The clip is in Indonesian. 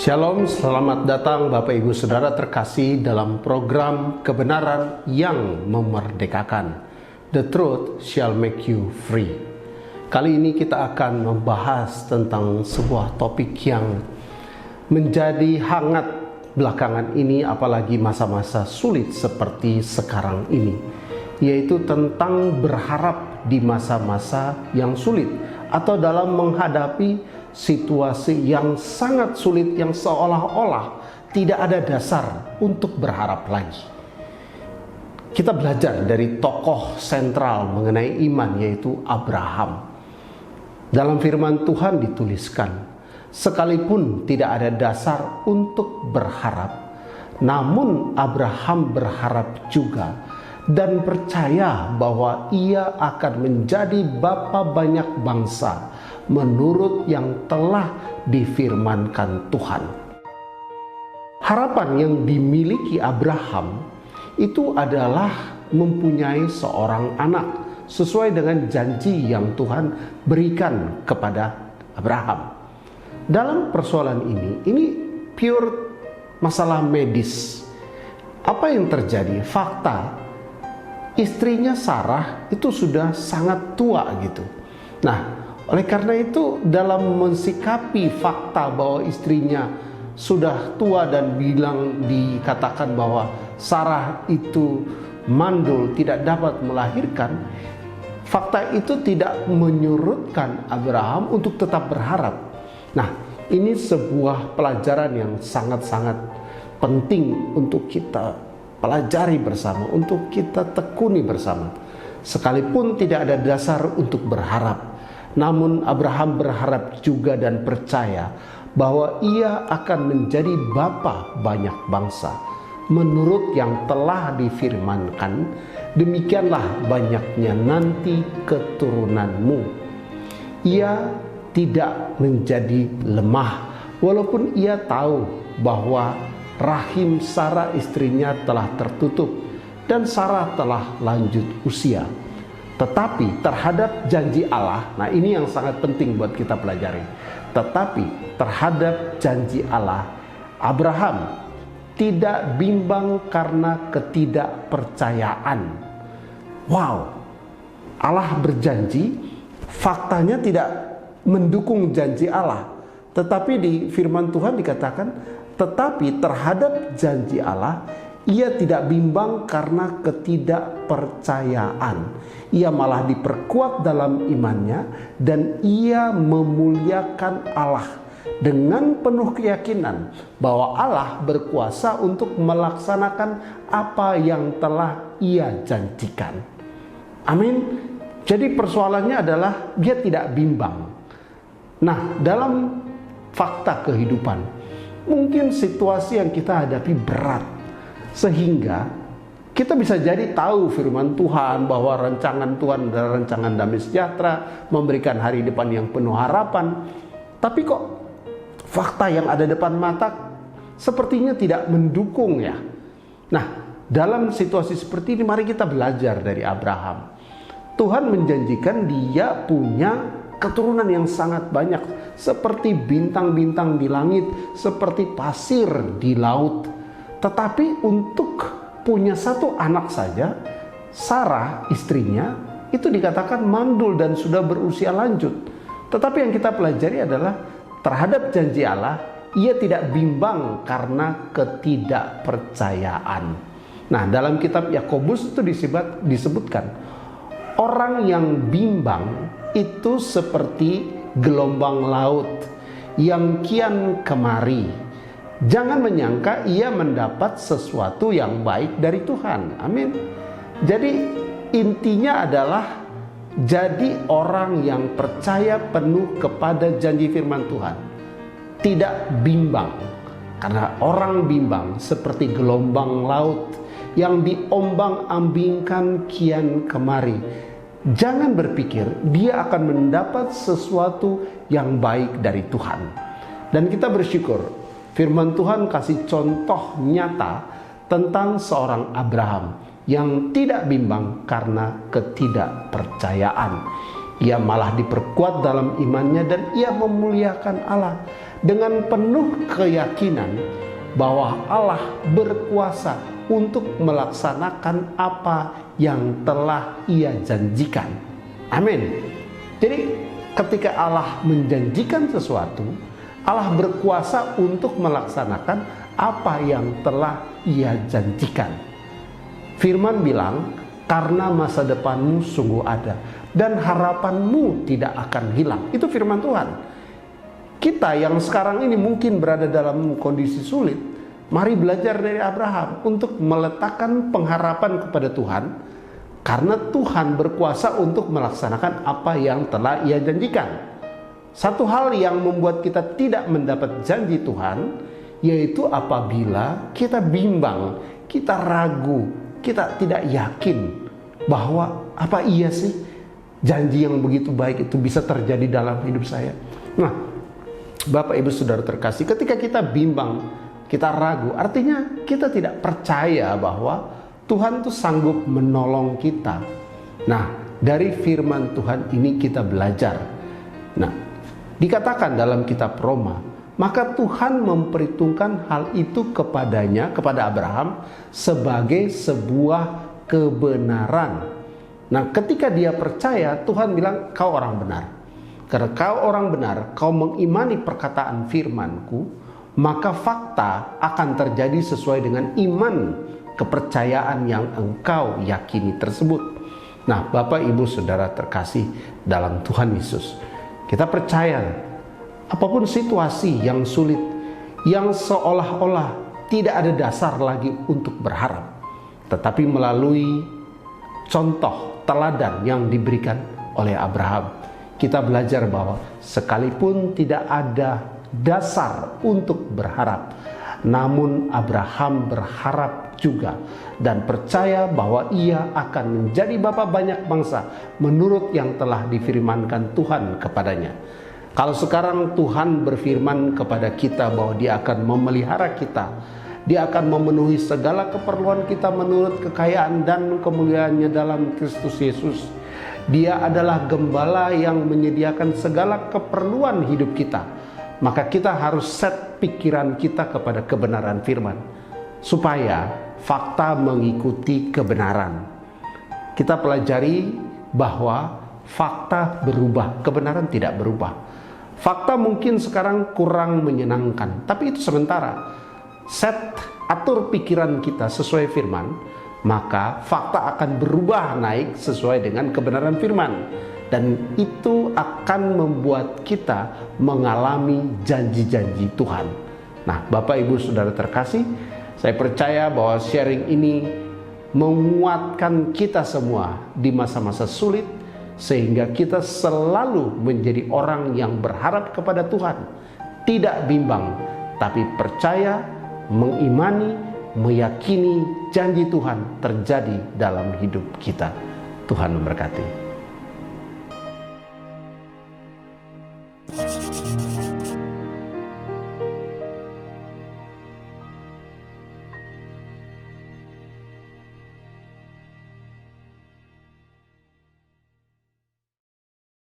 Shalom, selamat datang Bapak Ibu Saudara terkasih dalam program kebenaran yang memerdekakan. The truth shall make you free. Kali ini kita akan membahas tentang sebuah topik yang menjadi hangat belakangan ini, apalagi masa-masa sulit seperti sekarang ini, yaitu tentang berharap di masa-masa yang sulit atau dalam menghadapi situasi yang sangat sulit yang seolah-olah tidak ada dasar untuk berharap lagi. Kita belajar dari tokoh sentral mengenai iman, yaitu Abraham. Dalam firman Tuhan dituliskan, sekalipun tidak ada dasar untuk berharap, namun Abraham berharap juga dan percaya bahwa ia akan menjadi bapa banyak bangsa menurut yang telah difirmankan Tuhan. Harapan yang dimiliki Abraham itu adalah mempunyai seorang anak sesuai dengan janji yang Tuhan berikan kepada Abraham. Dalam persoalan ini pure masalah medis. Apa yang terjadi? Fakta, istrinya Sarah itu sudah sangat tua gitu. Nah, oleh karena itu dalam mensikapi fakta bahwa istrinya sudah tua dan dikatakan bahwa Sarah itu mandul, tidak dapat melahirkan, fakta itu tidak menyurutkan Abraham untuk tetap berharap. Nah, ini sebuah pelajaran yang sangat-sangat penting untuk kita pelajari bersama, untuk kita tekuni bersama. Sekalipun tidak ada dasar untuk berharap, namun Abraham berharap juga dan percaya bahwa ia akan menjadi bapa banyak bangsa menurut yang telah difirmankan, demikianlah banyaknya nanti keturunanmu. Ia tidak menjadi lemah walaupun ia tahu bahwa rahim Sarah istrinya telah tertutup dan Sarah telah lanjut usia. Tetapi terhadap janji Allah, nah ini yang sangat penting buat kita pelajari. Tetapi terhadap janji Allah, Abraham tidak bimbang karena ketidakpercayaan. Wow, Allah berjanji, faktanya tidak mendukung janji Allah. Tetapi di firman Tuhan dikatakan, tetapi terhadap janji Allah, ia tidak bimbang karena ketidakpercayaan. Ia malah diperkuat dalam imannya dan ia memuliakan Allah dengan penuh keyakinan bahwa Allah berkuasa untuk melaksanakan apa yang telah ia janjikan. Amin. Jadi persoalannya adalah dia tidak bimbang. Nah, dalam fakta kehidupan, mungkin situasi yang kita hadapi berat, sehingga kita bisa jadi tahu firman Tuhan bahwa rancangan Tuhan adalah rancangan damai sejahtera, memberikan hari depan yang penuh harapan. Tapi kok fakta yang ada depan mata sepertinya tidak mendukung ya. Nah, dalam situasi seperti ini mari kita belajar dari Abraham. Tuhan menjanjikan dia punya keturunan yang sangat banyak, seperti bintang-bintang di langit, seperti pasir di laut. Tetapi untuk punya satu anak saja, Sarah istrinya itu dikatakan mandul dan sudah berusia lanjut. Tetapi yang kita pelajari adalah terhadap janji Allah, ia tidak bimbang karena ketidakpercayaan. Nah, dalam kitab Yakobus itu disebutkan, orang yang bimbang itu seperti gelombang laut yang kian kemari. Jangan menyangka ia mendapat sesuatu yang baik dari Tuhan. Amin. Jadi intinya adalah jadi orang yang percaya penuh kepada janji firman Tuhan. Tidak bimbang. Karena orang bimbang seperti gelombang laut yang diombang-ambingkan kian kemari. Jangan berpikir dia akan mendapat sesuatu yang baik dari Tuhan. Dan kita bersyukur firman Tuhan kasih contoh nyata tentang seorang Abraham yang tidak bimbang karena ketidakpercayaan. Ia malah diperkuat dalam imannya dan ia memuliakan Allah dengan penuh keyakinan bahwa Allah berkuasa untuk melaksanakan apa yang telah ia janjikan. Amin. Jadi ketika Allah menjanjikan sesuatu, Allah berkuasa untuk melaksanakan apa yang telah ia janjikan. Firman bilang, karena masa depanmu sungguh ada dan harapanmu tidak akan hilang. Itu firman Tuhan. Kita yang sekarang ini mungkin berada dalam kondisi sulit, mari belajar dari Abraham untuk meletakkan pengharapan kepada Tuhan, karena Tuhan berkuasa untuk melaksanakan apa yang telah ia janjikan. Satu hal yang membuat kita tidak mendapat janji Tuhan, yaitu apabila kita bimbang, kita ragu, kita tidak yakin bahwa apa iya sih janji yang begitu baik itu bisa terjadi dalam hidup saya. Nah, Bapak Ibu Saudara terkasih, ketika kita bimbang, kita ragu, artinya kita tidak percaya bahwa Tuhan tuh sanggup menolong kita. Nah, dari firman Tuhan ini kita belajar. Nah, dikatakan dalam kitab Roma, maka Tuhan memperhitungkan hal itu kepadanya, kepada Abraham, sebagai sebuah kebenaran. Nah, ketika dia percaya, Tuhan bilang, kau orang benar. Karena kau orang benar, kau mengimani perkataan firman-Ku, maka fakta akan terjadi sesuai dengan iman, kepercayaan yang engkau yakini tersebut. Nah, Bapak Ibu Saudara terkasih dalam Tuhan Yesus, kita percaya apapun situasi yang sulit, yang seolah-olah tidak ada dasar lagi untuk berharap, tetapi melalui contoh teladan yang diberikan oleh Abraham, kita belajar bahwa sekalipun tidak ada dasar untuk berharap, namun Abraham berharap juga dan percaya bahwa ia akan menjadi bapa banyak bangsa menurut yang telah difirmankan Tuhan kepadanya. Kalau sekarang Tuhan berfirman kepada kita bahwa Dia akan memelihara kita, Dia akan memenuhi segala keperluan kita menurut kekayaan dan kemuliaannya dalam Kristus Yesus. Dia adalah gembala yang menyediakan segala keperluan hidup kita. Maka kita harus set pikiran kita kepada kebenaran firman, supaya fakta mengikuti kebenaran. Kita pelajari bahwa fakta berubah, kebenaran tidak berubah. Fakta mungkin sekarang kurang menyenangkan, tapi itu sementara. Set, atur pikiran kita sesuai firman, maka fakta akan berubah naik sesuai dengan kebenaran firman. Dan itu akan membuat kita mengalami janji-janji Tuhan. Nah, Bapak Ibu Saudara terkasih, saya percaya bahwa sharing ini menguatkan kita semua di masa-masa sulit, sehingga kita selalu menjadi orang yang berharap kepada Tuhan, tidak bimbang, tapi percaya, mengimani, meyakini janji Tuhan terjadi dalam hidup kita. Tuhan memberkati.